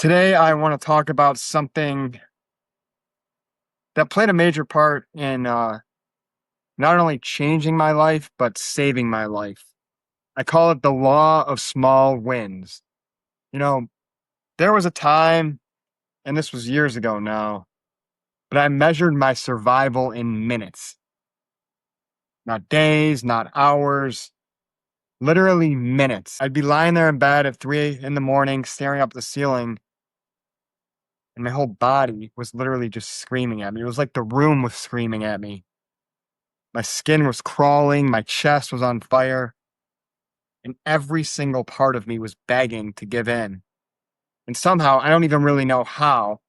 Today, I want to talk about something that played a major part in not only changing my life, but saving my life. I call it the law of small wins. You know, there was a time, and this was years ago now, but I measured my survival in minutes, not days, not hours, literally minutes. I'd be lying there in bed at 3 in the morning, staring up at the ceiling, and my whole body was literally just screaming at me. It was like the room was screaming at me. My skin was crawling, my chest was on fire, and every single part of me was begging to give in. And somehow, I don't even really know how,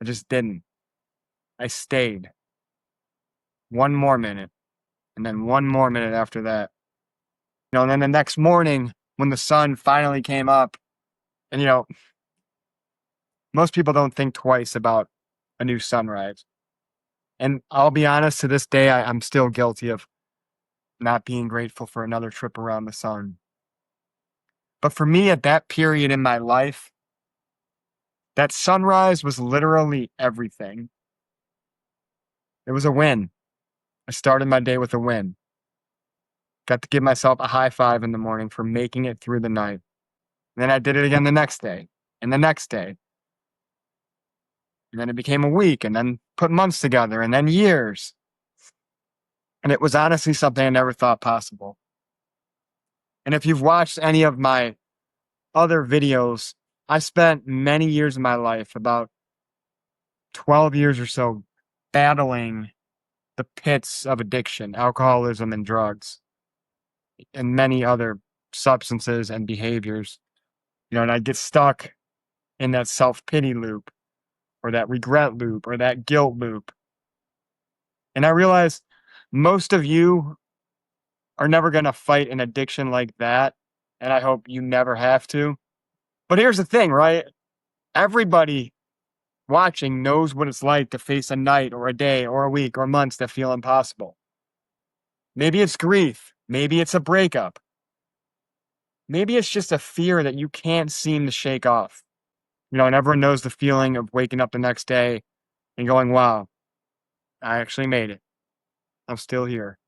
I just didn't. I stayed. One more minute, and then one more minute after that. And then the next morning, when the sun finally came up, and most people don't think twice about a new sunrise. And I'll be honest, to this day, I'm still guilty of not being grateful for another trip around the sun. But for me, at that period in my life, that sunrise was literally everything. It was a win. I started my day with a win. Got to give myself a high five in the morning for making it through the night. And then I did it again the next day and the next day. And then it became a week and then put months together and then years. And it was honestly something I never thought possible. And if you've watched any of my other videos, I spent many years of my life, about 12 years or so, battling the pits of addiction, alcoholism, and drugs, and many other substances and behaviors. And I get stuck in that self-pity loop or that regret loop or that guilt loop. And I realized most of you are never going to fight an addiction like that. And I hope you never have to. But here's the thing, right? Everybody watching knows what it's like to face a night or a day or a week or months that feel impossible. Maybe it's grief. Maybe it's a breakup. Maybe it's just a fear that you can't seem to shake off. And everyone knows the feeling of waking up the next day and going, wow, I actually made it. I'm still here.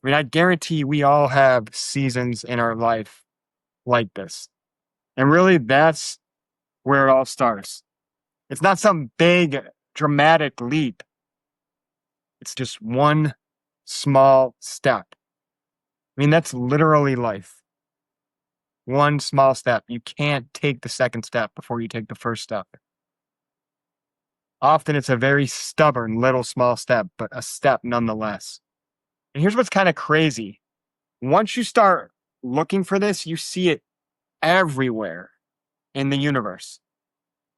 I guarantee we all have seasons in our life like this. And really, that's where it all starts. It's not some big, dramatic leap. It's just one small step. That's literally life. One small step. You can't take the second step before you take the first step. Often it's a very stubborn little small step, but a step nonetheless. And here's what's kind of crazy. Once you start looking for this, you see it everywhere in the universe.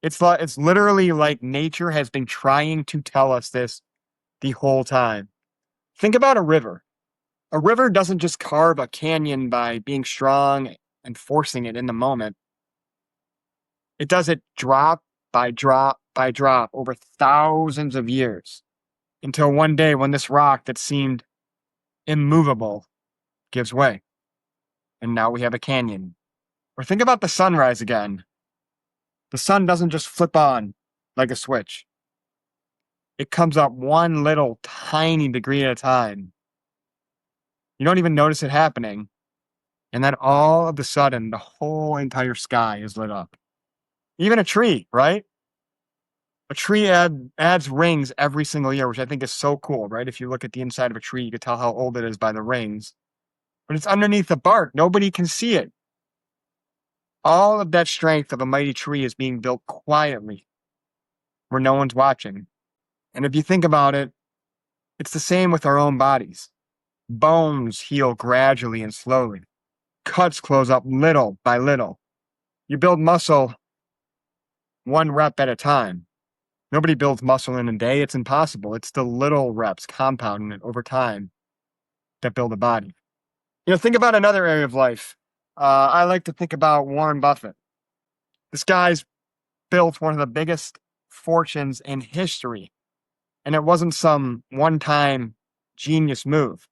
It's literally like nature has been trying to tell us this the whole time. Think about a river. A river doesn't just carve a canyon by being strong and forcing it in the moment. It does it drop by drop by drop over thousands of years until one day when this rock that seemed immovable gives way. And now we have a canyon. Or think about the sunrise again. The sun doesn't just flip on like a switch. It comes up one little tiny degree at a time. You don't even notice it happening. And then all of a sudden, the whole entire sky is lit up. Even a tree, right? A tree adds rings every single year, which I think is so cool, right? If you look at the inside of a tree, you can tell how old it is by the rings. But it's underneath the bark. Nobody can see it. All of that strength of a mighty tree is being built quietly where no one's watching. And if you think about it, it's the same with our own bodies. Bones heal gradually and slowly. Cuts close up little by little. You build muscle one rep at a time. Nobody builds muscle in a day. It's impossible. It's the little reps compounding it over time that build a body. Think about another area of life. I like to think about Warren Buffett. This guy's built one of the biggest fortunes in history. And it wasn't some one-time genius move.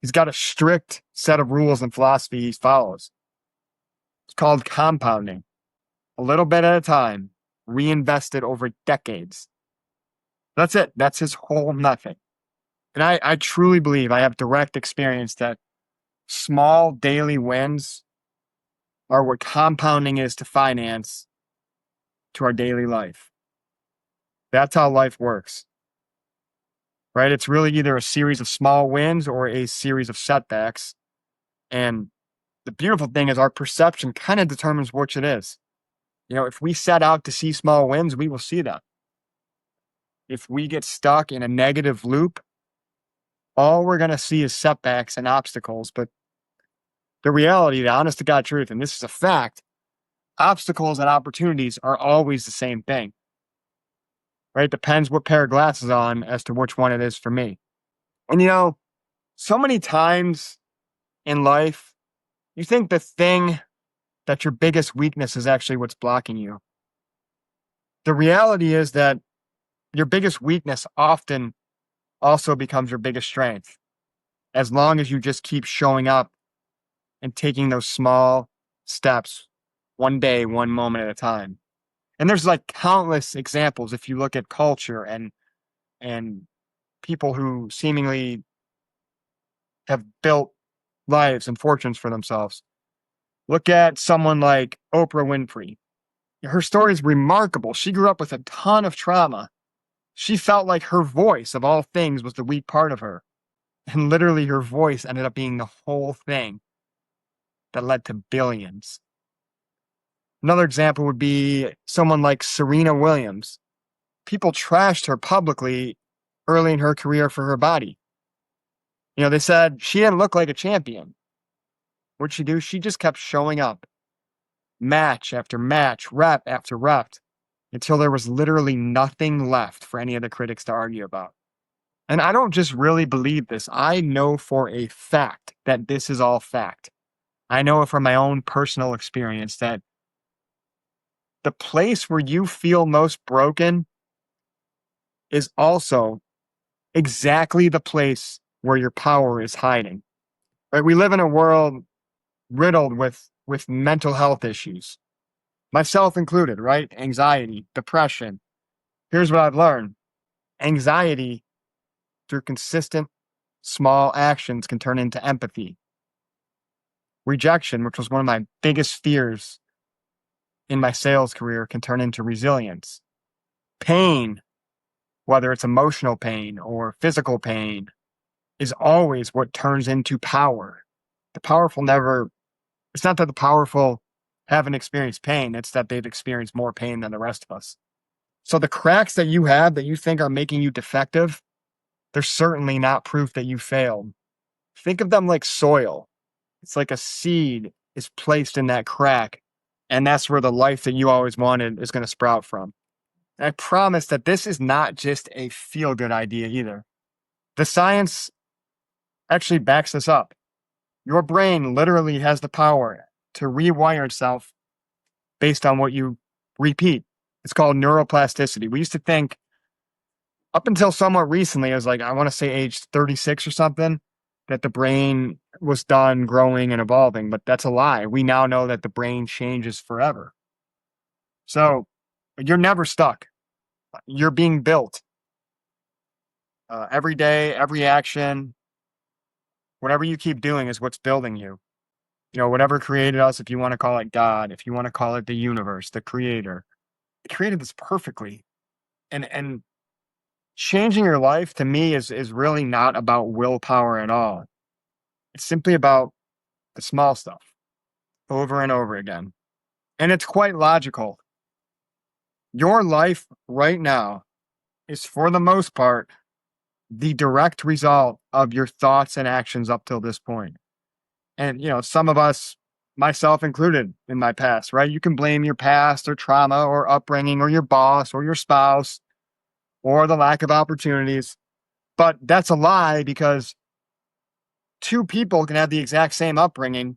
He's got a strict set of rules and philosophy he follows. It's called compounding. a little bit at a time, reinvested over decades. That's it. That's his whole method. And I truly believe I have direct experience that small daily wins are what compounding is to finance to our daily life. That's how life works, right? It's really either a series of small wins or a series of setbacks. And the beautiful thing is our perception kind of determines which it is. If we set out to see small wins, we will see them. If we get stuck in a negative loop, all we're going to see is setbacks and obstacles. But the reality, the honest to God truth, and this is a fact, obstacles and opportunities are always the same thing, right? Depends what pair of glasses on as to which one it is for me. And so many times in life, you think the thing that your biggest weakness is actually what's blocking you. The reality is that your biggest weakness often also becomes your biggest strength, as long as you just keep showing up and taking those small steps, one day, one moment at a time. And there's like countless examples if you look at culture and people who seemingly have built lives and fortunes for themselves. Look at someone like Oprah Winfrey. Her story is remarkable. She grew up with a ton of trauma. She felt like her voice, of all things, was the weak part of her. And literally, her voice ended up being the whole thing that led to billions. Another example would be someone like Serena Williams. People trashed her publicly early in her career for her body. They said she didn't look like a champion. What'd she do? She just kept showing up, match after match, rep after rep, until there was literally nothing left for any of the critics to argue about. And I don't just really believe this. I know for a fact that this is all fact. I know it from my own personal experience that the place where you feel most broken is also exactly the place where your power is hiding. Right? We live in a world riddled with mental health issues, myself included, right? Anxiety, depression. Here's what I've learned. Anxiety, through consistent small actions, can turn into empathy. Rejection, which was one of my biggest fears in my sales career, can turn into resilience. Pain, whether it's emotional pain or physical pain, is always what turns into power. The powerful never, it's not that the powerful haven't experienced pain, it's that they've experienced more pain than the rest of us. So the cracks that you have that you think are making you defective, they're certainly not proof that you failed. Think of them like soil. It's like a seed is placed in that crack, and that's where the life that you always wanted is going to sprout from. And I promise that this is not just a feel-good idea either. The science actually backs this up. Your brain literally has the power to rewire itself based on what you repeat. It's called neuroplasticity. We used to think, up until somewhat recently, it was like, I want to say age 36 or something, that the brain was done growing and evolving, but that's a lie. We now know that the brain changes forever. So you're never stuck. You're being built. Every day, every action, whatever you keep doing is what's building you. Whatever created us, if you want to call it God, if you want to call it the universe, the creator, it created this perfectly. And changing your life to me is really not about willpower at all. It's simply about the small stuff over and over again. And it's quite logical. Your life right now is, for the most part, the direct result of your thoughts and actions up till this point. And, some of us, myself included in my past, right? You can blame your past or trauma or upbringing or your boss or your spouse or the lack of opportunities. But that's a lie, because two people can have the exact same upbringing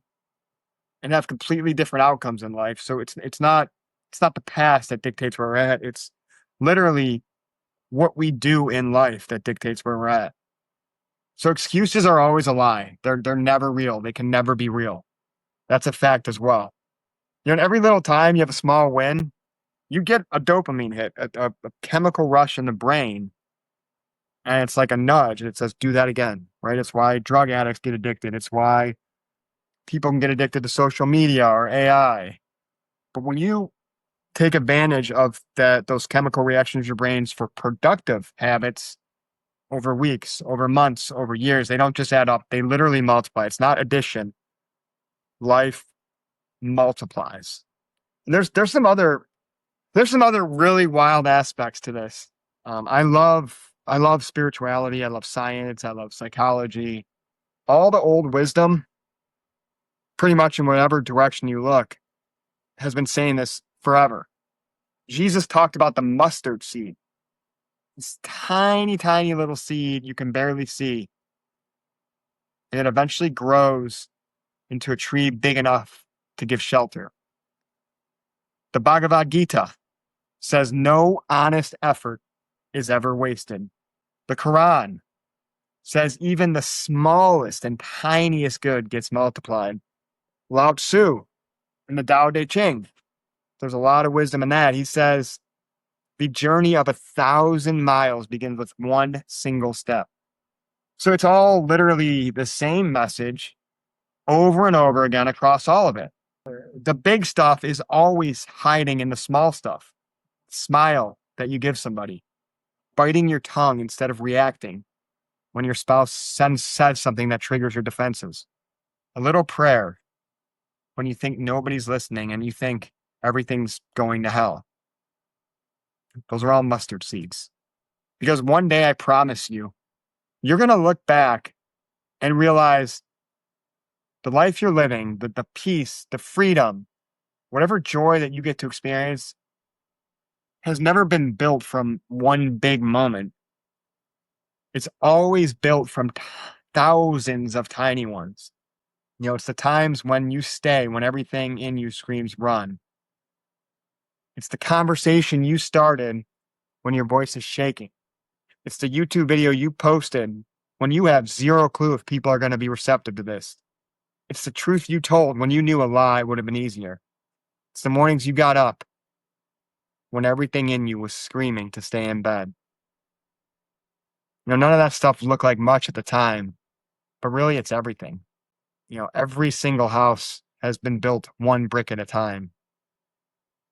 and have completely different outcomes in life. So it's not the past that dictates where we're at. It's literally what we do in life that dictates where we're at. So excuses are always a lie. They're never real. They can never be real. That's a fact as well. And every little time you have a small win, you get a dopamine hit, a chemical rush in the brain, and it's like a nudge. It says, do that again, right? It's why drug addicts get addicted. It's why people can get addicted to social media or AI. But when you take advantage of those chemical reactions in your brains for productive habits over weeks, over months, over years, they don't just add up. They literally multiply. It's not addition. Life multiplies. And there's some other really wild aspects to this. I love spirituality. I love science. I love psychology. All the old wisdom, pretty much in whatever direction you look, has been saying this forever. Jesus talked about the mustard seed, this tiny, tiny little seed you can barely see. And it eventually grows into a tree big enough to give shelter. The Bhagavad Gita says no honest effort is ever wasted. The Quran says even the smallest and tiniest good gets multiplied. Lao Tzu in the Tao Te Ching, there's a lot of wisdom in that. He says the journey of 1,000 miles begins with one single step. So it's all literally the same message over and over again across all of it. The big stuff is always hiding in the small stuff. Smile that you give somebody, biting your tongue instead of reacting when your spouse says something that triggers your defenses, a little prayer when you think nobody's listening and you think everything's going to hell. Those are all mustard seeds. Because one day, I promise you, you're going to look back and realize the life you're living, the peace, the freedom, whatever joy that you get to experience has never been built from one big moment. It's always built from thousands of tiny ones. It's the times when you stay, when everything in you screams run. It's the conversation you started when your voice is shaking. It's the YouTube video you posted when you have zero clue if people are going to be receptive to this. It's the truth you told when you knew a lie would have been easier. It's the mornings you got up when everything in you was screaming to stay in bed. None of that stuff looked like much at the time, but really it's everything. Every single house has been built one brick at a time.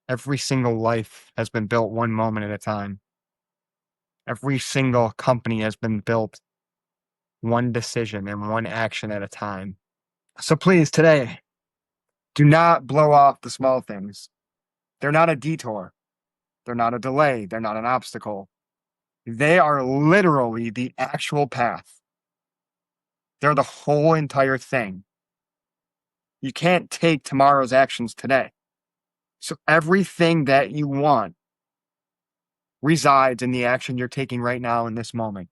Every single life has been built one moment at a time. Every single company has been built one decision and one action at a time. So please, today, do not blow off the small things. They're not a detour. They're not a delay. They're not an obstacle. They are literally the actual path. They're the whole entire thing. You can't take tomorrow's actions today. So everything that you want resides in the action you're taking right now in this moment.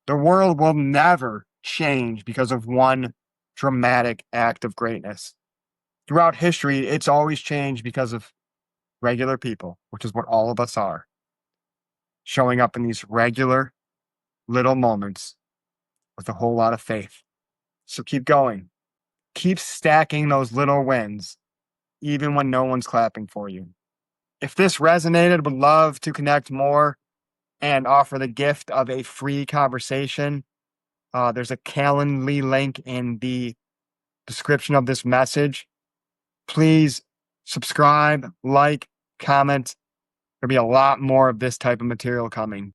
The world will never change because of one dramatic act of greatness. Throughout history, it's always changed because of regular people, which is what all of us are, showing up in these regular little moments with a whole lot of faith. So keep going. Keep stacking those little wins, even when no one's clapping for you. If this resonated, would love to connect more and offer the gift of a free conversation. There's a Calendly link in the description of this message. Please subscribe, like, comment. There'll be a lot more of this type of material coming.